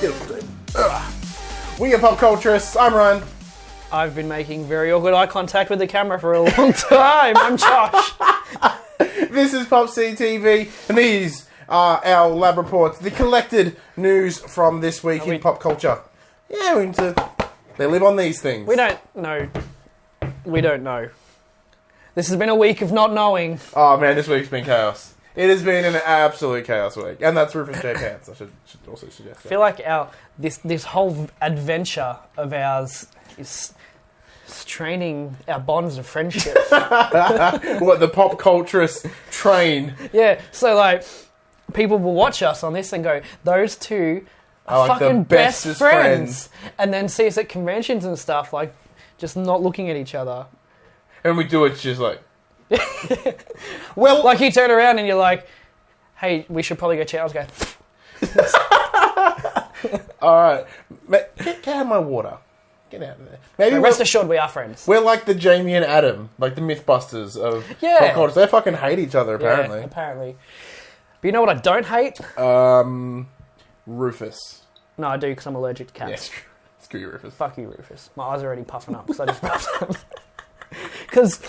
We are PopCulturits. I'm Ryan. I've been making very awkward eye contact with the camera for a long time. I'm Josh. This is PopC TV, and these are our lab reports, the collected news from this week in pop culture. Yeah, they live on these things. We don't know. We don't know. This has been a week of not knowing. Oh man, this week's been chaos. It has been an absolute chaos week, and that's Rufus J. Pants. I should also suggest that. I feel like this whole adventure of ours is straining our bonds of friendship. What, the PopCulturits train? Yeah, so like people will watch us on this and go, those two are like fucking the best bestest friends, and then see us at conventions and stuff, like just not looking at each other. And we do it just like... Well, like you turn around and you're like, hey, we should probably go check. I was going, alright, get out of my water. Get out of there. Maybe rest assured we are friends. We're like the Jamie and Adam, like the Mythbusters of PopCulturits. They fucking hate each other, apparently. Yeah, apparently. But you know what I don't hate? Rufus. No, I do, because I'm allergic to cats. Yes, screw you, Rufus. Fuck you, Rufus. My eyes are already puffing up, because I just rubbed them. Because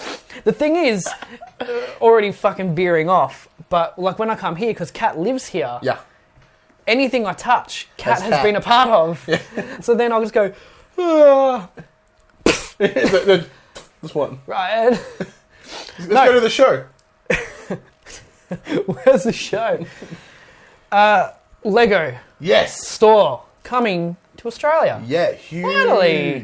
the thing is, already fucking veering off, but like when I come here, because Kat lives here, yeah, anything I touch, Kat has been a part of. Yeah. So then I'll just go, this one. Right. Let's go to the show. Where's the show? Lego. Yes. Store coming to Australia. Yeah, huge. Finally.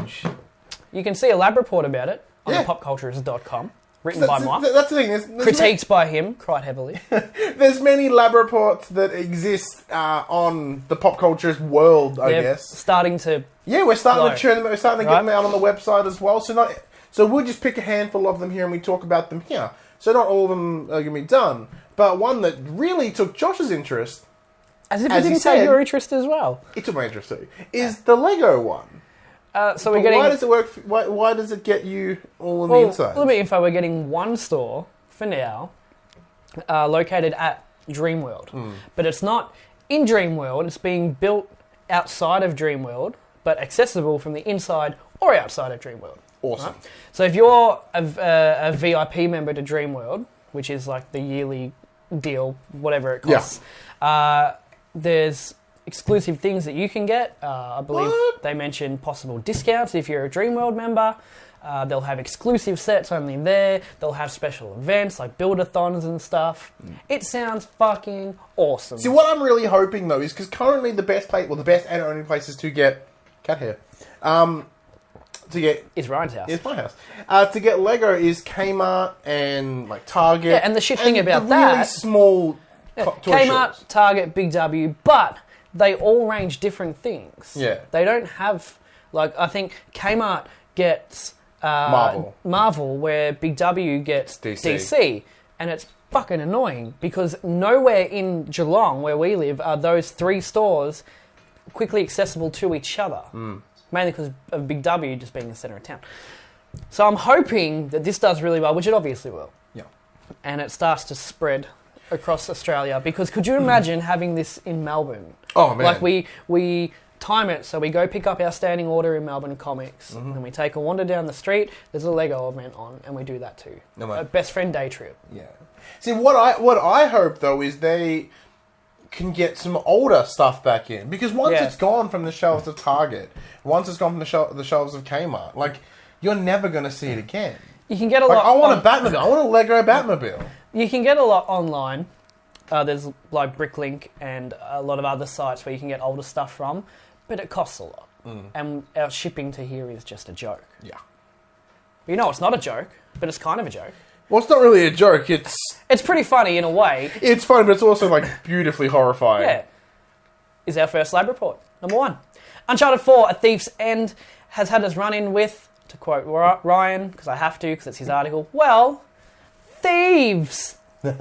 You can see a lab report about it on popculturits.com, written by Mike. That's the thing. There's critiqued by him quite heavily. There's many lab reports that exist on the pop culture's world, I guess. Starting to... Yeah, we're starting to churn them. We're starting to get them out on the website as well. So we'll just pick a handful of them here and we talk about them here. So not all of them are going to be done. But one that really took Josh's interest... As if you didn't take your interest as well. It took my interest too. Is the Lego one. So we're getting... Why does it work? Why does it get you all on the inside? A little bit of info. We're getting one store for now, located at Dreamworld, but it's not in Dreamworld. It's being built outside of Dreamworld, but accessible from the inside or outside of Dreamworld. Awesome. Right? So if you're a VIP member to Dreamworld, which is like the yearly deal, whatever it costs, there's exclusive things that you can get. I believe they mentioned possible discounts if you're a Dreamworld member. They'll have exclusive sets only there. They'll have special events like build-a-thons and stuff. It sounds fucking awesome. See, what I'm really hoping though is because currently the best and only places to get cat hair, is Ryan's house. It's my house. To get Lego is Kmart and like Target. Yeah, and the shit thing about that, really small toy Kmart, shops. Target, Big W, but they all range different things. Yeah. They don't have, like, I think Kmart gets Marvel, where Big W gets DC. And it's fucking annoying because nowhere in Geelong, where we live, are those three stores quickly accessible to each other. Mainly because of Big W just being the centre of town. So I'm hoping that this does really well, which it obviously will. Yeah. And it starts to spread across Australia, because could you imagine having this in Melbourne? Oh man! Like we time it, so we go pick up our standing order in Melbourne Comics, and we take a wander down the street. There's a Lego event on, and we do that too. A best friend day trip. Yeah. See, what I hope though is they can get some older stuff back in, because once it's gone from the shelves of Target, once it's gone from the shelves of Kmart, like you're never going to see it again. You can get a lot. I want a Batmobile. I want a Lego Batmobile. You can get a lot online. There's like Bricklink and a lot of other sites where you can get older stuff from, but it costs a lot. And our shipping to here is just a joke. Yeah. You know, it's not a joke, but it's kind of a joke. Well, it's not really a joke. It's pretty funny in a way. It's funny, but it's also like beautifully horrifying. Yeah. Is our first lab report. Number 1. Uncharted 4, A Thief's End, has had us run in with, to quote Ryan, because I have to, because it's his article, well, thieves. Sony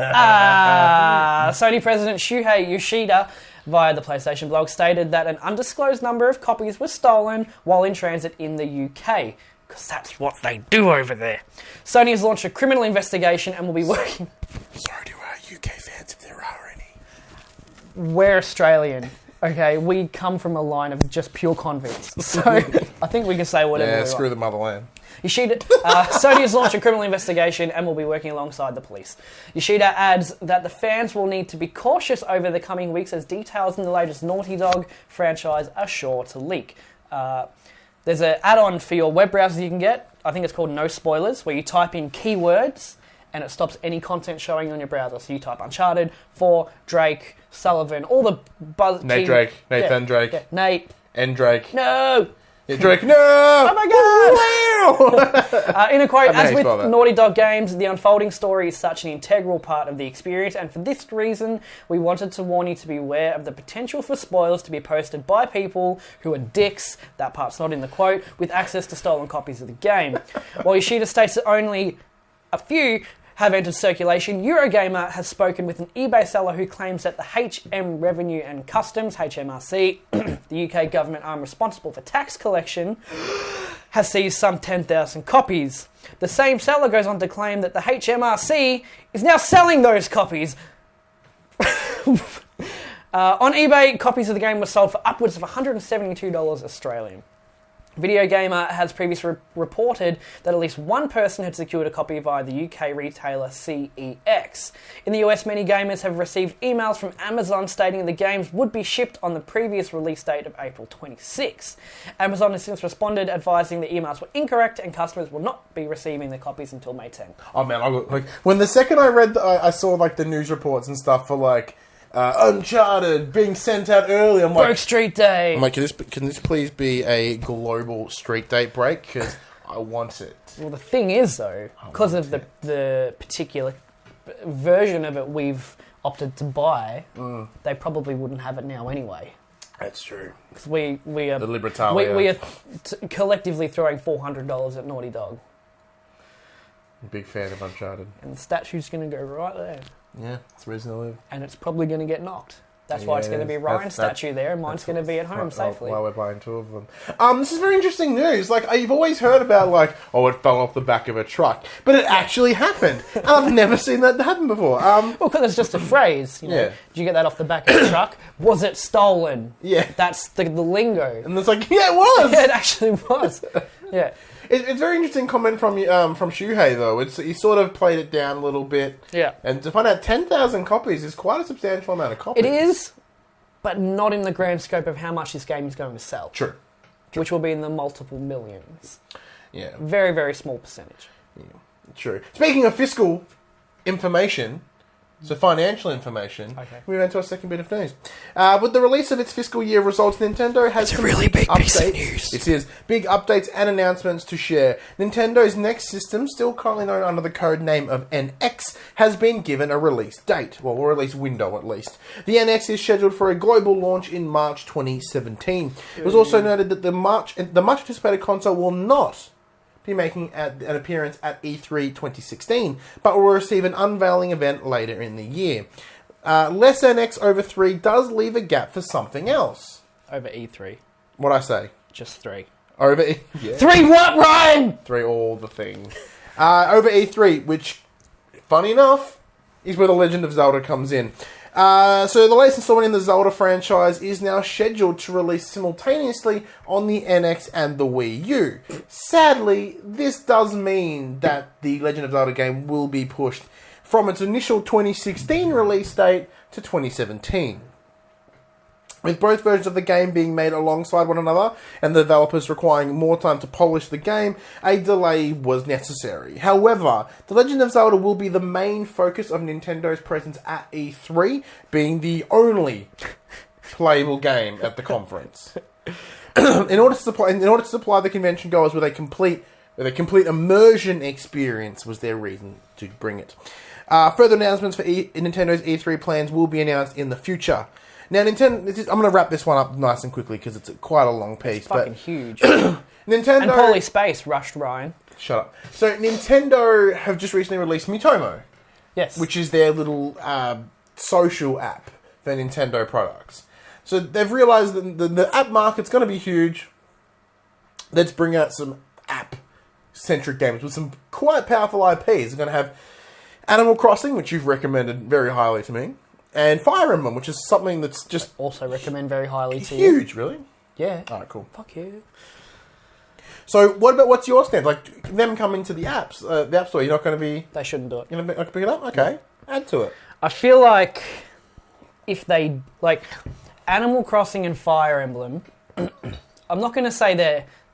President Shuhei Yoshida, via the PlayStation blog, stated that an undisclosed number of copies were stolen while in transit in the UK. Because that's what they do over there. Sony has launched a criminal investigation and will be working... Sorry to our UK fans if there are any. We're Australian. Okay, we come from a line of just pure convicts. So I think we can say whatever we want. Screw the motherland. Yoshida, Sony has launched a criminal investigation and will be working alongside the police. Yoshida adds that the fans will need to be cautious over the coming weeks as details in the latest Naughty Dog franchise are sure to leak. There's an add-on for your web browsers you can get. I think it's called No Spoilers, where you type in keywords and it stops any content showing on your browser. So you type Uncharted, 4, Drake, Sullivan, all the buzz... Nate Drake, Nathan Drake. Yeah, Nate. N Drake. No! Yeah, Drake, no! Oh my god! In a quote, as with Naughty Dog games, the unfolding story is such an integral part of the experience, and for this reason, we wanted to warn you to be aware of the potential for spoilers to be posted by people who are dicks, that part's not in the quote, with access to stolen copies of the game. While Yoshida states that only a few have entered circulation, Eurogamer has spoken with an eBay seller who claims that the HM Revenue and Customs, HMRC, the UK government arm responsible for tax collection, has seized some 10,000 copies. The same seller goes on to claim that the HMRC is now selling those copies. On eBay, copies of the game were sold for upwards of $172 Australian. Video Gamer has previously reported that at least one person had secured a copy via the UK retailer CEX. In the US, many gamers have received emails from Amazon stating the games would be shipped on the previous release date of April 26. Amazon has since responded advising the emails were incorrect and customers will not be receiving their copies until May 10. Oh man, when the second I read, I saw like the news reports and stuff for like Uncharted being sent out early. I'm like, Broke Street Day. I'm like, can this please be a global street date break? Because I want it. Well, the thing is, though, because of the particular version of it we've opted to buy, they probably wouldn't have it now anyway. That's true. Because we are the Libertalia. We are collectively throwing $400 at Naughty Dog. Big fan of Uncharted. And the statue's going to go right there. Yeah, it's the reason to live. And it's probably going to get knocked. That's why it's going to be Ryan's statue there, and mine's going to be at home safely. Why we're buying two of them. This is very interesting news. Like, you've always heard about, like, oh, it fell off the back of a truck. But it actually happened. And I've never seen that happen before. Well, because it's just a phrase. You know, Did you get that off the back of a truck? Was it stolen? Yeah. That's the lingo. And it's like, yeah, it was! Yeah, it actually was. Yeah. It's a very interesting comment from Shuhei, though. He sort of played it down a little bit. Yeah. And to find out 10,000 copies is quite a substantial amount of copies. It is, but not in the grand scope of how much this game is going to sell. True. Which will be in the multiple millions. Yeah. Very, very small percentage. Yeah. True. Speaking of fiscal information... So financial information. Okay. We went to our second bit of news. With the release of its fiscal year results, Nintendo has some really big updates. piece of news. It is big updates and announcements to share. Nintendo's next system, still currently known under the code name of NX, has been given a release date, well, or release window at least. The NX is scheduled for a global launch in March 2017. It was also noted that the much anticipated console will not be making an appearance at E3 2016, but will receive an unveiling event later in the year. Less NX over 3 does leave a gap for something else. Over E3. What'd I say? Just 3. Over yeah. 3 what, Ryan? 3 all the things. Over E3, which, funny enough, is where The Legend of Zelda comes in. So the latest installment in the Zelda franchise is now scheduled to release simultaneously on the NX and the Wii U. Sadly, this does mean that the Legend of Zelda game will be pushed from its initial 2016 release date to 2017. With both versions of the game being made alongside one another, and the developers requiring more time to polish the game, a delay was necessary. However, The Legend of Zelda will be the main focus of Nintendo's presence at E3, being the only playable game at the conference. In order to supply the convention goers with a complete immersion experience was their reason to bring it. Further announcements for Nintendo's E3 plans will be announced in the future. Now, I'm going to wrap this one up nice and quickly because it's quite a long piece. It's fucking huge. Nintendo... And Poly Space rushed Ryan. Shut up. So, Nintendo have just recently released Miitomo. Yes. Which is their little social app for Nintendo products. So, they've realised that the app market's going to be huge. Let's bring out some app-centric games with some quite powerful IPs. They're going to have Animal Crossing, which you've recommended very highly to me. and Fire Emblem, which is something that's just also recommend very highly to you. Huge, really. Yeah. All right, cool. Fuck you. So, what's your stance? Like, them coming to the apps, the App Store, you're not going to be... They shouldn't do it. You're not going to pick it up? Okay. Add to it. I feel like if they... Like, Animal Crossing and Fire Emblem, I'm not going to say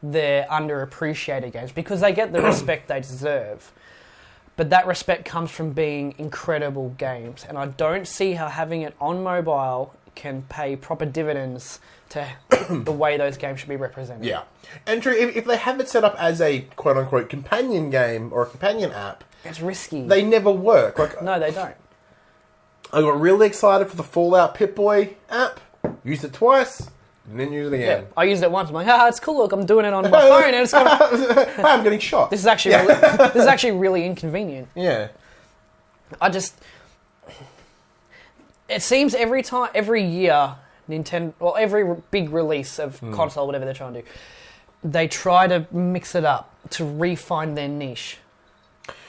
they're underappreciated games because they get the respect they deserve. But that respect comes from being incredible games. And I don't see how having it on mobile can pay proper dividends to the way those games should be represented. Yeah. And true, if they have it set up as a quote-unquote companion game or a companion app... It's risky. They never work. Like, no, they don't. I got really excited for the Fallout Pip-Boy app. Used it twice. And then use it again. Yeah, I used it once. I'm like, it's cool. Look, I'm doing it on my phone. And it's I'm getting shot. This is actually really inconvenient. Yeah. It seems every year, Nintendo, well, every big release of console, whatever they're trying to do, they try to mix it up to refine their niche.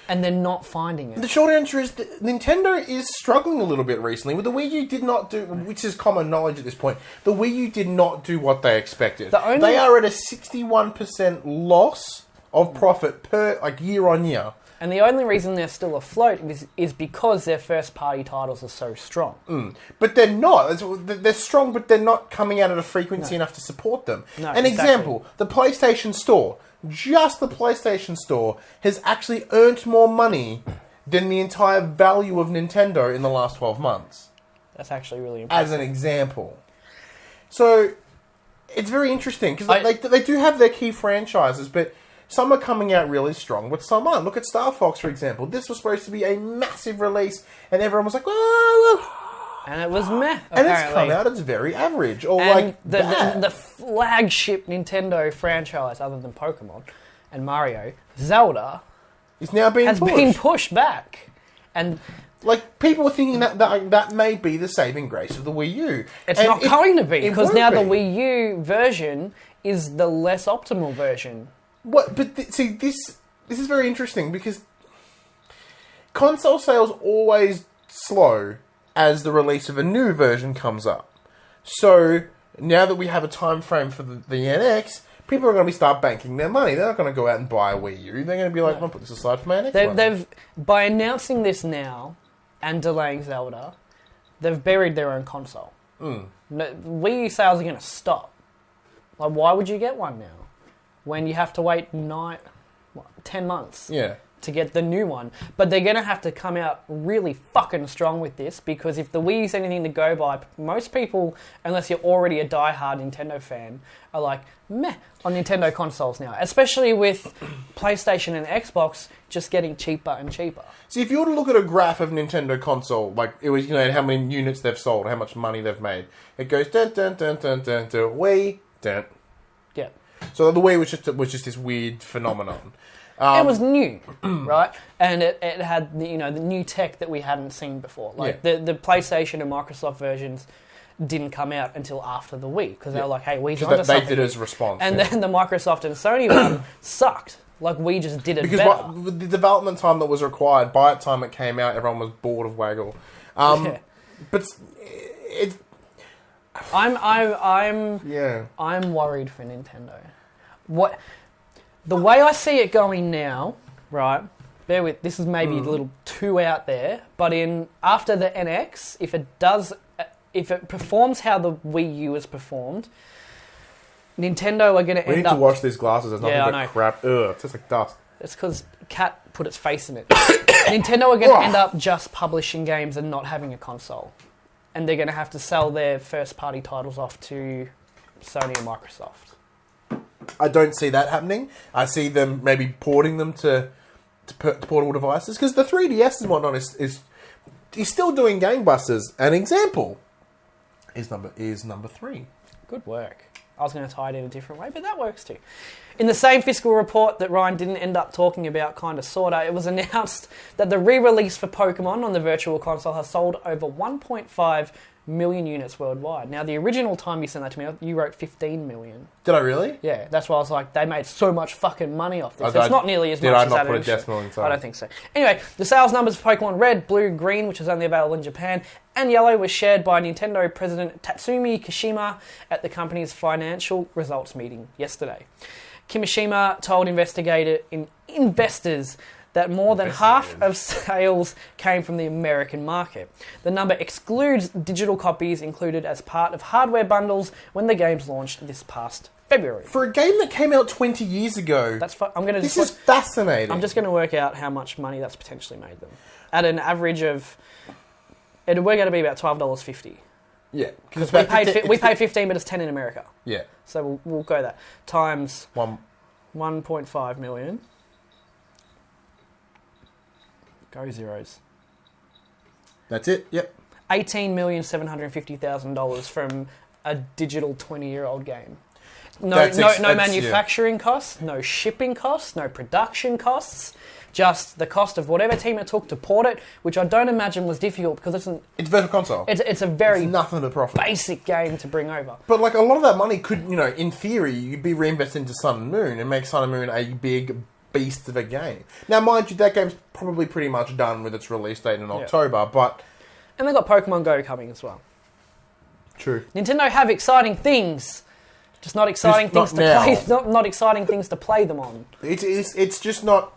And they're not finding it. The short answer is that Nintendo is struggling a little bit recently. With the Wii U did not do, which is common knowledge at this point, the Wii U did not do what they expected. They are at a 61% loss of profit per year on year. And the only reason they're still afloat is because their first-party titles are so strong. But they're not. They're strong, but they're not coming out at a frequency enough to support them. No, An example, the PlayStation Store. Just the PlayStation Store has actually earned more money than the entire value of Nintendo in the last 12 months. That's actually really impressive. As an example. So, it's very interesting, because they do have their key franchises, but some are coming out really strong, but some aren't. Look at Star Fox, for example. This was supposed to be a massive release, and everyone was like, oh... And it was meh, apparently. And it's come out, it's very average, or and the flagship Nintendo franchise, other than Pokemon and Mario, Zelda, is now being been pushed back. And people were thinking that may be the saving grace of the Wii U. It's not going to be, because now the Wii U version is the less optimal version. What? But see, this is very interesting, because console sales always slow as the release of a new version comes up. So, now that we have a time frame for the NX, people are going to start banking their money. They're not going to go out and buy a Wii U. They're going to be like, I'm going to put this aside for my NX by announcing this now and delaying Zelda, they've buried their own console. Wii U sales are going to stop. Why would you get one now? When you have to wait 10 months. Yeah. To get the new one. But they're going to have to come out really fucking strong with this, because if the Wii is anything to go by, most people, unless you're already a die-hard Nintendo fan, are like, meh, on Nintendo consoles now. Especially with PlayStation and Xbox just getting cheaper and cheaper. See, if you were to look at a graph of Nintendo console, it was, how many units they've sold, how much money they've made, it goes dun dun dun dun dun dun, Wii, dun. Yeah. So the Wii was just this weird phenomenon. It was new, right? And it had the new tech that we hadn't seen before. The PlayStation and Microsoft versions didn't come out until after the Wii, because they were like, hey, Wii's onto something. They did as a response. And then the Microsoft and Sony one sucked. We just did it because better. Because the development time that was required, by the time it came out, everyone was bored of Waggle. But it's... I'm worried for Nintendo. The way I see it going now, right? Bear with, this is maybe a little too out there, but after the NX, if it performs how the Wii U has performed, Nintendo are going to end up... We need to wash these glasses. There's nothing but crap. Ugh, it tastes like dust. It's because Cat put its face in it. Nintendo are going to end up just publishing games and not having a console. And they're going to have to sell their first-party titles off to Sony and Microsoft. I don't see that happening. I see them maybe porting them to portable devices, because the 3DS and whatnot is still doing gangbusters. An example is number 3. Good work. I was going to tie it in a different way, but that works too. In the same fiscal report that Ryan didn't end up talking about, kind of sorta, it was announced that the re-release for Pokemon on the Virtual Console has sold over 1.5 million units worldwide. Now, the original time you sent that to me, you wrote 15 million. Did I really? Yeah, that's why I was like, they made so much fucking money off this. It's not nearly as much as that. Did I not put a decimal inside? I don't think so. Anyway, the sales numbers for Pokemon Red, Blue, Green, which was only available in Japan, and Yellow was shared by Nintendo President Tatsumi Kishima at the company's financial results meeting yesterday. Kimishima told investors that more than half of sales came from the American market. The number excludes digital copies included as part of hardware bundles when the games launched this past February. For a game that came out 20 years ago, this is fascinating. I'm just going to work out how much money that's potentially made them. At an average of... It'd work out to be about $12.50. Yeah. Because we paid 15, but it's 10 in America. Yeah. So we'll go that. Times 1.5 million. Go zeros. That's it, yep. $18,750,000 from a digital 20-year-old game. No manufacturing costs, no shipping costs, no production costs, just the cost of whatever team it took to port it, which I don't imagine was difficult because it's Virtual Console. It's a very nothing but profit. Basic game to bring over. But like a lot of that money could, in theory, you'd be reinvested into Sun and Moon and make Sun and Moon a big beast of a game. Now, mind you, that game's probably pretty much done with its release date in October, but... And they've got Pokemon Go coming as well. True. Nintendo have exciting things, just not exciting things to play. Not exciting things to play them on. It's just not...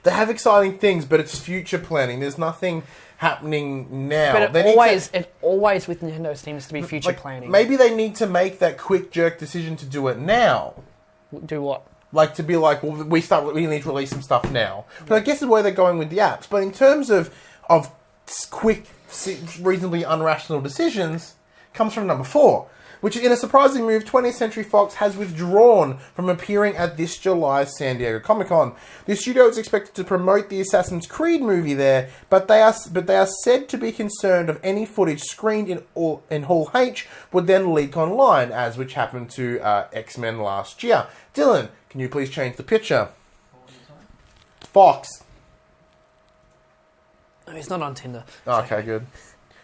They have exciting things, but it's future planning. There's nothing happening now. But it always with Nintendo seems to be future planning. Maybe they need to make that quick jerk decision to do it now. Do what? Like, to be like, well, we need to release some stuff now. But I guess it's where they're going with the apps. But in terms of quick, reasonably unrational decisions, comes from number 4, which in a surprising move, 20th Century Fox has withdrawn from appearing at this July's San Diego Comic-Con. The studio is expected to promote the Assassin's Creed movie there, but they are said to be concerned of any footage screened in Hall H would then leak online, which happened to X-Men last year. Dylan, can you please change the picture? Fox. No, he's not on Tinder. Okay, good.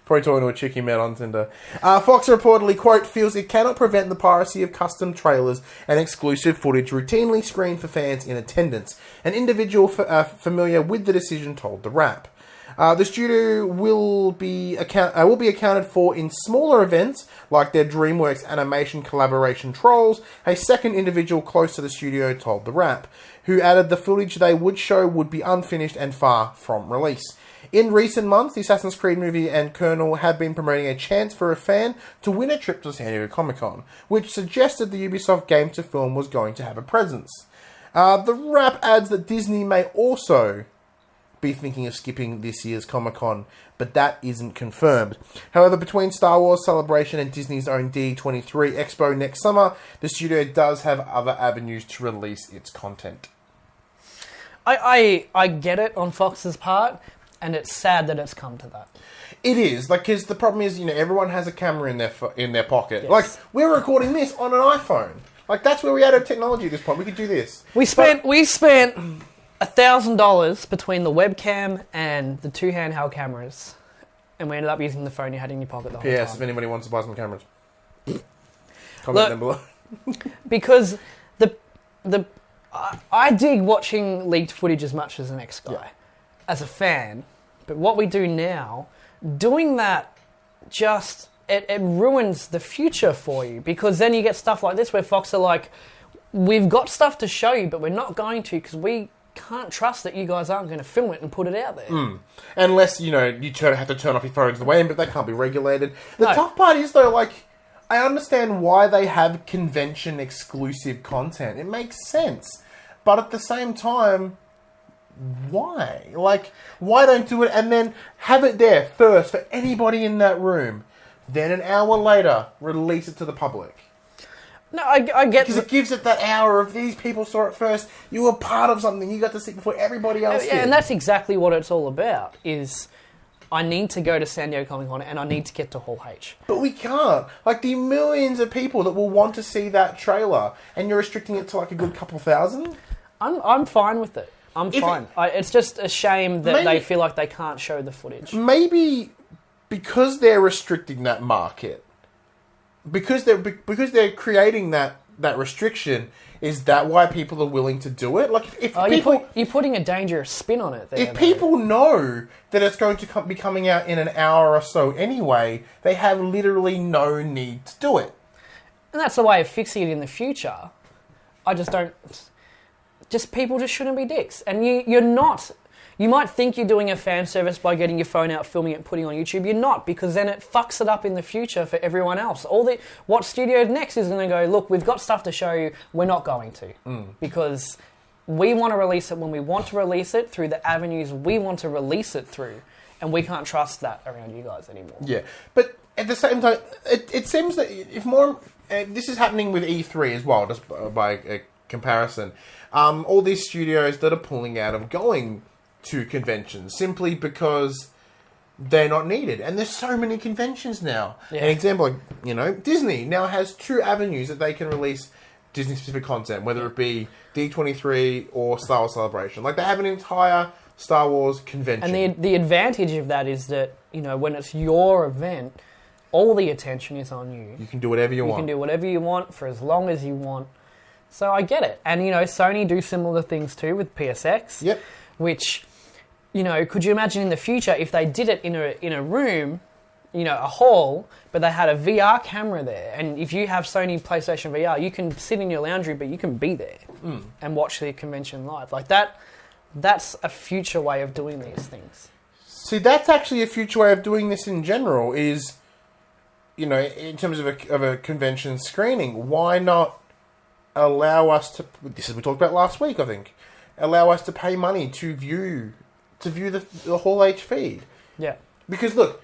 Probably talking to a chick he met on Tinder. Fox reportedly, quote, feels it cannot prevent the piracy of custom trailers and exclusive footage routinely screened for fans in attendance. An individual familiar with the decision told The Wrap. The studio will be accounted for in smaller events, like their DreamWorks animation collaboration Trolls. A second individual close to the studio told The Wrap, who added the footage they would show would be unfinished and far from release. In recent months, the Assassin's Creed movie and Colonel have been promoting a chance for a fan to win a trip to San Diego Comic-Con, which suggested the Ubisoft game to film was going to have a presence. The Wrap adds that Disney may also be thinking of skipping this year's Comic-Con, but that isn't confirmed. However, between Star Wars Celebration and Disney's own D23 Expo next summer, the studio does have other avenues to release its content. I get it on Fox's part, and it's sad that it's come to that. It is, because the problem is, everyone has a camera in their pocket. Yes. Like, we're recording this on an iPhone. Like, that's where we had our technology at this point. We could do this. We spent $1,000 between the webcam and the 2 handheld cameras, and we ended up using the phone you had in your pocket the whole time. Yes, if anybody wants to buy some cameras. Comment down below. Because I dig watching leaked footage as much as the next guy, as a fan. But what we do now, doing that just... It ruins the future for you, because then you get stuff like this where Fox are like, we've got stuff to show you, but we're not going to because we can't trust that you guys aren't going to film it and put it out there. Unless, you have to turn off your phones the way in, but that can't be regulated. The tough part is, though, I understand why they have convention-exclusive content. It makes sense. But at the same time, why? Why don't do it and then have it there first for anybody in that room? Then an hour later, release it to the public. No, I get... Because it gives it that hour of these people saw it first. You were part of something. You got to see it before everybody else did. And that's exactly what it's all about, is I need to go to San Diego Comic-Con and I need to get to Hall H. But we can't. The millions of people that will want to see that trailer, and you're restricting it to a good couple thousand? I'm fine with it. I'm fine. It's just a shame that they feel like they can't show the footage. Maybe... because they're restricting that market, because they're creating that restriction, is that why people are willing to do it? Like, if people... You're putting a dangerous spin on it there. If people know that it's going to be coming out in an hour or so anyway, they have literally no need to do it. And that's the way of fixing it in the future. I just don't... people just shouldn't be dicks. And you're not... You might think you're doing a fan service by getting your phone out, filming it, and putting it on YouTube. You're not, because then it fucks it up in the future for everyone else. What studio next is going to go, look, we've got stuff to show you, we're not going to. Because we want to release it when we want to release it, through the avenues we want to release it through. And we can't trust that around you guys anymore. Yeah, but at the same time, it seems that if more... this is happening with E3 as well, just by a comparison. All these studios that are pulling out of going to conventions simply because they're not needed, and there's so many conventions now. An example, Disney now has 2 avenues that they can release Disney specific content, whether it be D23 or Star Wars Celebration. Like, they have an entire Star Wars convention. And the advantage of that is that, when it's your event, all the attention is on you. You can do whatever you want. You can do whatever you want for as long as you want. So I get it. And Sony do similar things too with PSX. Yep. Which, could you imagine in the future if they did it in a room, a hall, but they had a VR camera there, and if you have Sony PlayStation VR, you can sit in your lounge room, but you can be there and watch the convention live. Like that. That's a future way of doing these things. See, that's actually a future way of doing this in general. Is, in terms of a convention screening, why not allow us to? This is we talked about last week, I think. Allow us to pay money to view the Hall H feed. Yeah. Because look,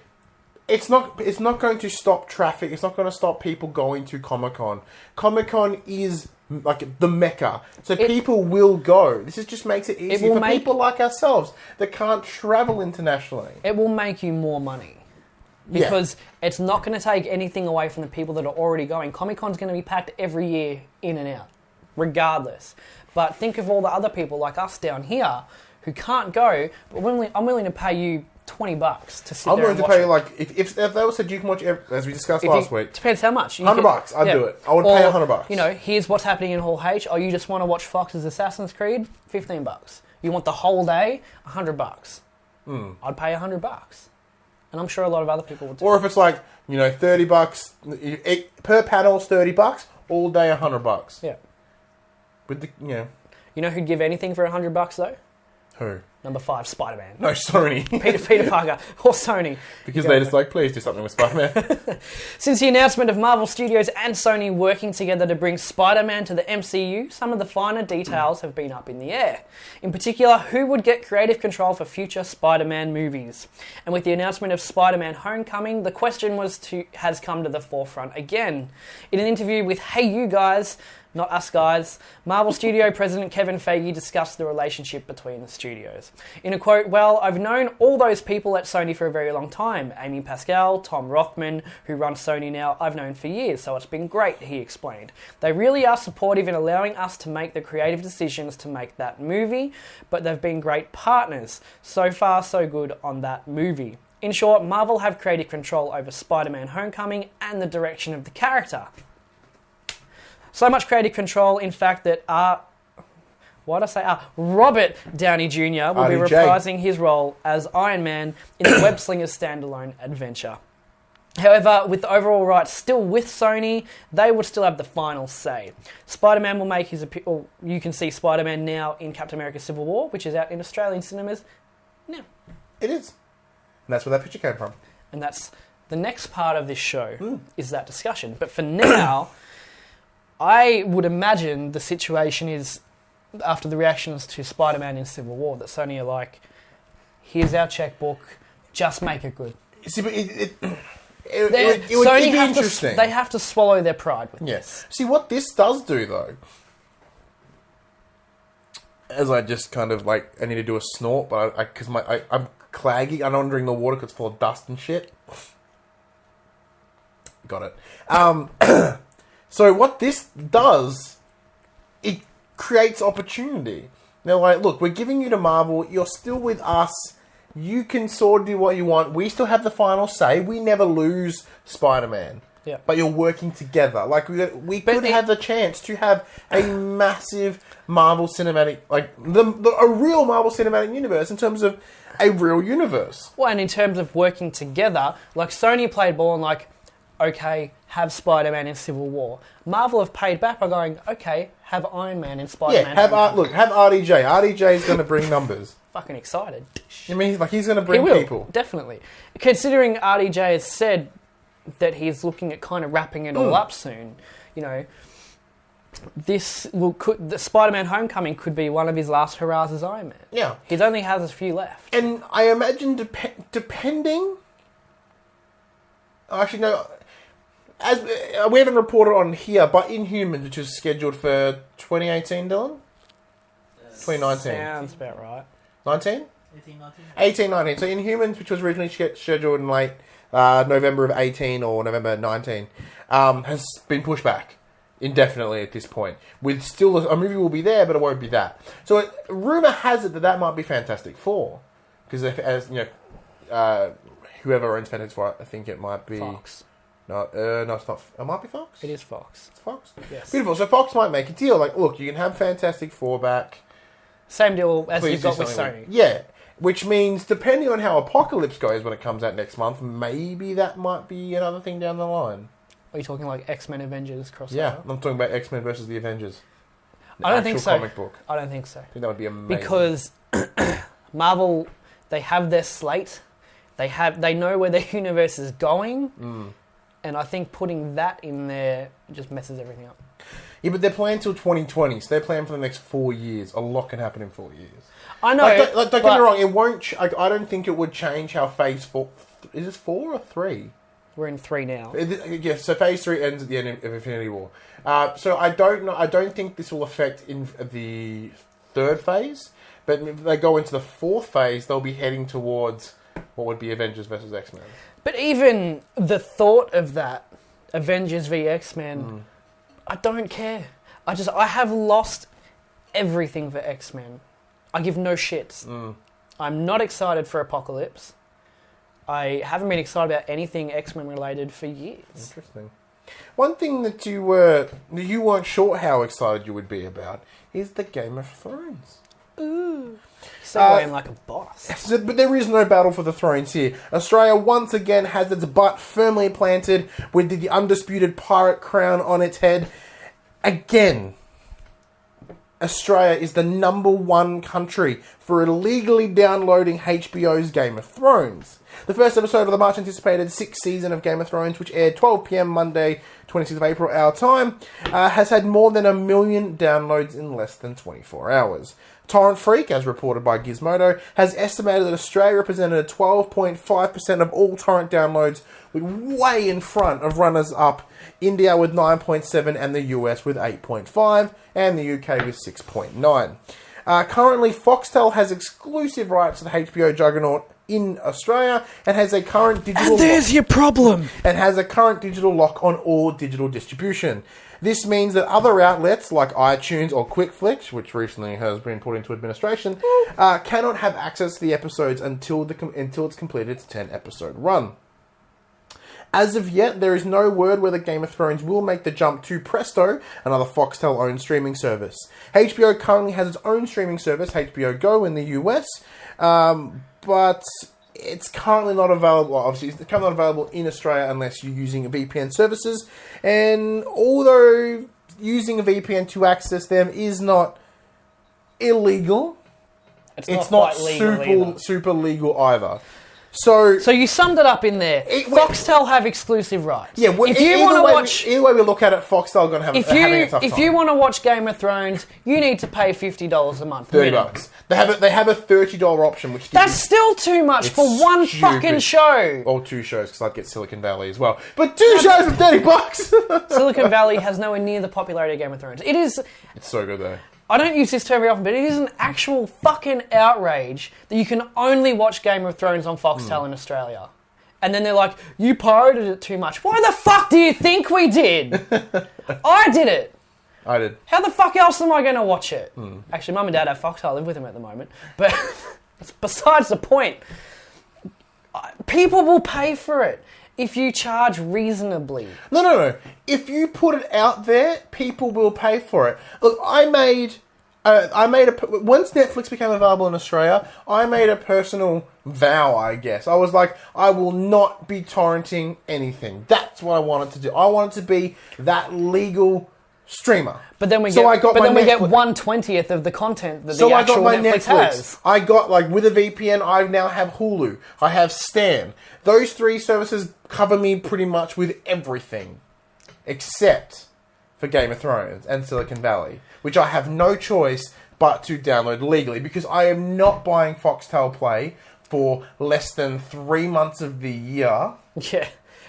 it's not going to stop traffic. It's not going to stop people going to Comic-Con. Comic-Con is like the Mecca, so people will go. This just makes it easy for people like ourselves that can't travel internationally. It will make you more money. Because it's not going to take anything away from the people that are already going. Comic-Con's going to be packed every year in and out, regardless. But think of all the other people like us down here who can't go, but I'm willing to pay you $20 to sit there and watch it. I'm willing to pay you, like, if they said you can watch, as we discussed last week. Depends how much. $100, I'd do it. I would pay $100. Here's what's happening in Hall H. Oh, you just want to watch Fox's Assassin's Creed? $15. You want the whole day? $100. I'd pay $100. And I'm sure a lot of other people would too. Or if it's like, $30, per panel's $30, all day $100. Yeah. With the, You know who'd give anything for $100 though? Who? Number 5, Spider-Man. No, Sony. Peter Parker or Sony. Because they're just like, please do something with Spider-Man. Since the announcement of Marvel Studios and Sony working together to bring Spider-Man to the MCU, some of the finer details have been up in the air. In particular, who would get creative control for future Spider-Man movies? And with the announcement of Spider-Man Homecoming, the question has come to the forefront again. In an interview with Hey You Guys, not us guys, Marvel Studio President Kevin Feige discussed the relationship between the studios. In a quote, well, I've known all those people at Sony for a very long time. Amy Pascal, Tom Rothman, who runs Sony now, I've known for years, so it's been great, he explained. They really are supportive in allowing us to make the creative decisions to make that movie, but they've been great partners. So far, so good on that movie. In short, Marvel have creative control over Spider-Man Homecoming and the direction of the character. So much creative control, in fact, that Robert Downey Jr. will be reprising his role as Iron Man in the Web Slingers standalone adventure. However, with the overall rights still with Sony, they would still have the final say. Spider-Man will make his appeal. You can see Spider-Man now in Captain America Civil War, which is out in Australian cinemas now. It is. And that's where that picture came from. And that's the next part of this show, is that discussion. But for now, I would imagine the situation is, after the reactions to Spider-Man in Civil War, that Sony are like, here's our checkbook, just make it good. See, but it Sony would be interesting. They have to swallow their pride with this. See, what this does do, though, as I just kind of, like, I need to do a snort, but because I'm claggy, I'm under in the water because it's full of dust and shit. Got it. So what this does, it creates opportunity. They're like, look, we're giving you to Marvel, you're still with us you can sort of do what you want. We still have the final say. We never lose Spider-Man. Yeah. But you're working together. Like, we could have the chance to have a massive Marvel cinematic, like, a real Marvel cinematic universe in terms of a real universe. Well, and in terms of working together, like, Sony played ball and, like, okay, have Spider-Man in Civil War. Marvel have paid back by going, okay, have Iron Man in Spider-Man. Yeah, have RDJ. RDJ is going to bring numbers. Fucking excited. I mean, like, he's going to bring people. Definitely. Considering RDJ has said that he's looking at kind of wrapping it all up soon, you know, the Spider-Man Homecoming could be one of his last hurrahs as Iron Man. Yeah. He only has a few left. And I imagine depending... Actually, no... As we haven't reported on here, but Inhumans, which was scheduled for 2018, Dylan? 2019. Sounds about right. 19? 18, 18, 19. So Inhumans, which was originally scheduled in late November of 18 or November 19, has been pushed back indefinitely at this point. With still a movie will be there, but it won't be that. So rumor has it that might be Fantastic Four, because as you know, whoever owns Fantastic Four, I think it might be Fox. No, it's not. It might be Fox. It is Fox. It's Fox. Yes. Beautiful. So Fox might make a deal. Like, look, you can have Fantastic Four back. Same deal as Please you've got with Sony. Yeah. Which means, depending on how Apocalypse goes when it comes out next month, maybe that might be another thing down the line. Are you talking like X-Men Avengers crossover? Yeah, I'm talking about X-Men versus the Avengers. I don't think so. Comic book. I don't think so. I think that would be amazing. Because Marvel, they have their slate. They know where their universe is going. And I think putting that in there just messes everything up. Yeah, but they're planning till 2020, so they're planning for the next 4 years. A lot can happen in 4 years. I know. Don't get me wrong, it won't... I don't think it would change how Phase 4... Is this 4 or 3? We're in 3 now. Yes, so Phase 3 ends at the end of Infinity War. So I don't know. I don't think this will affect in the third phase, but if they go into the fourth phase, they'll be heading towards what would be Avengers versus X-Men. But even the thought of that, Avengers v X-Men, I don't care. I have lost everything for X-Men. I give no shits. I'm not excited for Apocalypse. I haven't been excited about anything X-Men related for years. Interesting. One thing that you weren't sure how excited you would be about is the Game of Thrones. Ooh. Segueing like a boss. But there is no battle for the thrones here. Australia once again has its butt firmly planted with the undisputed pirate crown on its head. Again, Australia is the #1 country for illegally downloading HBO's Game of Thrones. The first episode of the much anticipated 6th season of Game of Thrones, which aired 12 PM Monday, 26th of April, our time, has had more than 1 million downloads in less than 24 hours. Torrent Freak, as reported by Gizmodo, has estimated that Australia represented 12.5% of all torrent downloads, with way in front of runners-up India with 9.7 and the US with 8.5 and the UK with 6.9. Currently, Foxtel has exclusive rights to the HBO juggernaut in Australia and has a current digital your problem. And has a current digital lock on all digital distribution. This means that other outlets like iTunes or QuickFlix, which recently has been put into administration, cannot have access to the episodes until it's completed its 10-episode run. As of yet, there is no word whether Game of Thrones will make the jump to Presto, another Foxtel-owned streaming service. HBO currently has its own streaming service, HBO Go, in the US, but it's currently not available. Obviously, it's currently not available in Australia unless you're using VPN services. And although using a VPN to access them is not illegal, it's not super legal either. So you summed it up in there. Foxtel have exclusive rights. Yeah, if you want to watch, either way we look at it, Foxtel are going to have having a tough time. If you want to watch Game of Thrones, you need to pay $50 a month. $30. They have a $30 option, which that's still too much for one fucking show. Or 2 shows, because I'd get Silicon Valley as well. But 2 shows for $30. Silicon Valley has nowhere near the popularity of Game of Thrones. It's so good though. I don't use this term very often, but it is an actual fucking outrage that you can only watch Game of Thrones on Foxtel in Australia. And then they're like, you pirated it too much. Why the fuck do you think we did? I did it. I did. How the fuck else am I going to watch it? Actually, Mum and Dad have Foxtel. I live with them at the moment. But That's besides the point. People will pay for it if you charge reasonably. No. If you put it out there, people will pay for it. Look, once Netflix became available in Australia, I made a personal vow, I guess. I was like, I will not be torrenting anything. That's what I wanted to do. I wanted to be that legal streamer. But then we get 1/20th of the content that the actual Netflix has. I got, like, with a VPN, I now have Hulu. I have Stan. Those 3 services cover me pretty much with everything. Except for Game of Thrones and Silicon Valley, which I have no choice but to download legally, because I am not buying Foxtel Play for less than 3 months of the year. Yeah,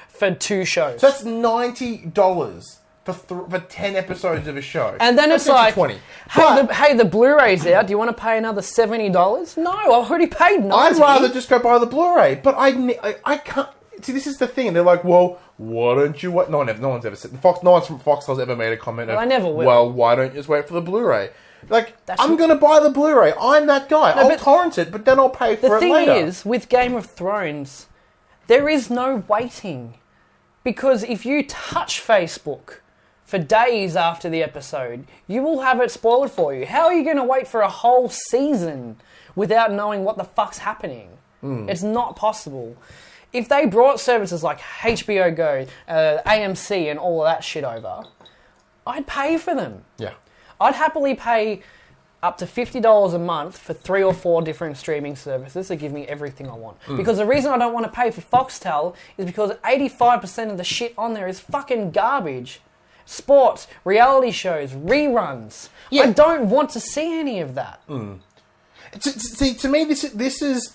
for 2 shows. So that's $90 for 10 episodes of a show. And then that's it's like, 20. hey, the Blu-ray's out. Do you want to pay another $70? No, I've already paid $90. I'd rather just go buy the Blu-ray, but I can't. See, this is the thing. They're like, well, why don't you wait? No one's ever said. No one's from Foxtel's ever made a comment of, I never will. Well, why don't you just wait for the Blu-ray? Like, I'm going to buy the Blu-ray. I'm that guy. I'll torrent it, but then I'll pay for it later. The thing is, with Game of Thrones, there is no waiting. Because if you touch Facebook for days after the episode, you will have it spoiled for you. How are you going to wait for a whole season without knowing what the fuck's happening? It's not possible. If they brought services like HBO Go, AMC and all of that shit over, I'd pay for them. Yeah. I'd happily pay up to $50 a month for 3 or 4 different streaming services to give me everything I want. Because the reason I don't want to pay for Foxtel is because 85% of the shit on there is fucking garbage. Sports, reality shows, reruns. Yeah. I don't want to see any of that. See, to me, this is...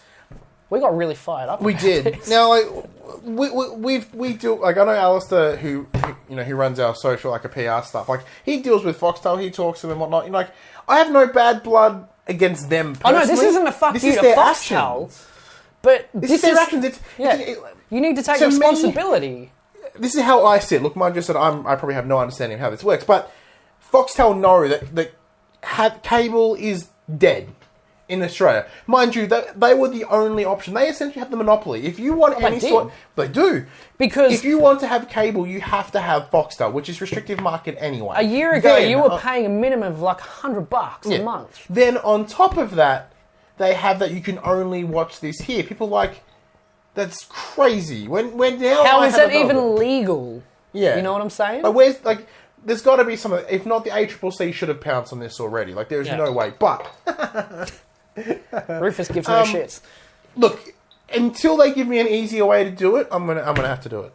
We got really fired up. We did. This. Now, like, we do, like, I know Alistair, who runs our social, like, a PR stuff. Like, he deals with Foxtel. He talks to them and whatnot. Like, I have no bad blood against them personally. I know this isn't a fuck you to Foxtel, but this is their actions. You need to take responsibility. This is how I see it. Look, mind you said I probably have no understanding of how this works, but Foxtel know that cable is dead in Australia. Mind you, they were the only option. They essentially have the monopoly. If you want they do. Because if you want to have cable, you have to have Foxtel, which is restrictive market anyway. A year ago, you were paying a minimum of like $100 a month. Then on top of that, they have that you can only watch this here. People like, that's crazy. When now how is that even legal? Yeah, you know what I'm saying? Like, there's got to be some. If not, the ACCC should have pounced on this already. Like, there's no way. But Rufus gives no shits. Look, until they give me an easier way to do it, I'm gonna have to do it.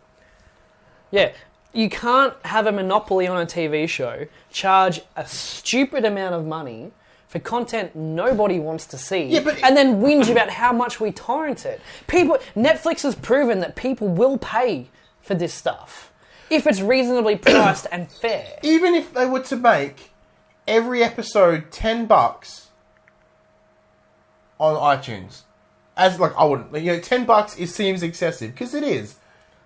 Yeah, you can't have a monopoly on a TV show, charge a stupid amount of money for content nobody wants to see, and then whinge about how much we torrent it. Netflix has proven that people will pay for this stuff if it's reasonably priced and fair. Even if they were to make every episode $10 on iTunes, I wouldn't. $10 seems excessive because it is.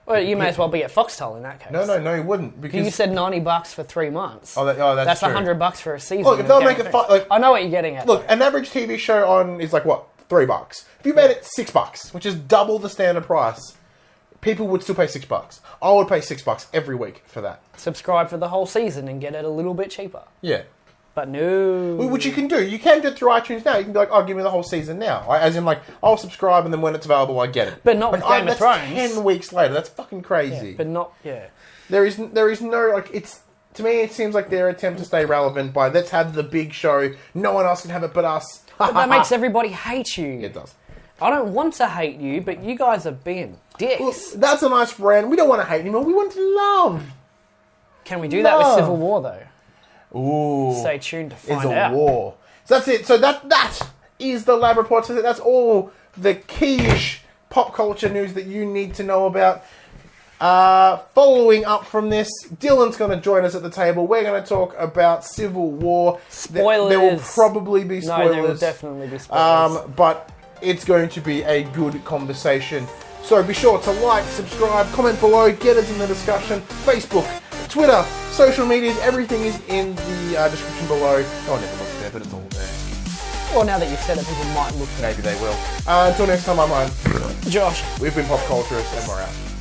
Well, you may as well be at Foxtel in that case. No, you wouldn't, because you said $90 for 3 months. That's true. $100 for a season. Look, if they'll make it I know what you're getting at. Look, an average TV show is like what, $3. If you made it $6, which is double the standard price, people would still pay $6. I would pay $6 every week for that. Subscribe for the whole season and get it a little bit cheaper. Yeah. But no. Which you can do. You can do it through iTunes now. You can be like, oh, give me the whole season now. As in, like, I'll subscribe and then when it's available, I get it. But not with Game of Thrones. 10 weeks later. That's fucking crazy. Yeah, but not, There is no, like, to me, it seems like their attempt to stay relevant by, let's have the big show. No one else can have it but us. But that makes everybody hate you. It does. I don't want to hate you, but you guys are being dicks. Well, that's a nice friend. We don't want to hate anymore. We want to love. Can we do that with Civil War, though? Ooh. Stay tuned to find out. It's a war. So that's it. So that is the Lab Report. So that's all the key-ish pop culture news that you need to know about. Following up from this, Dylan's going to join us at the table. We're going to talk about Civil War. Spoilers. There will probably be spoilers. No, there will definitely be spoilers. But it's going to be a good conversation. So be sure to like, subscribe, comment below, get us in the discussion. Facebook, Twitter, social medias, everything is in the description below. No one ever looks there, but it's all there. Well, now that you've said it, people might look for it. Maybe they will. Until next time, I'm Ryan. Josh. We've been PopCulturists, and we're out.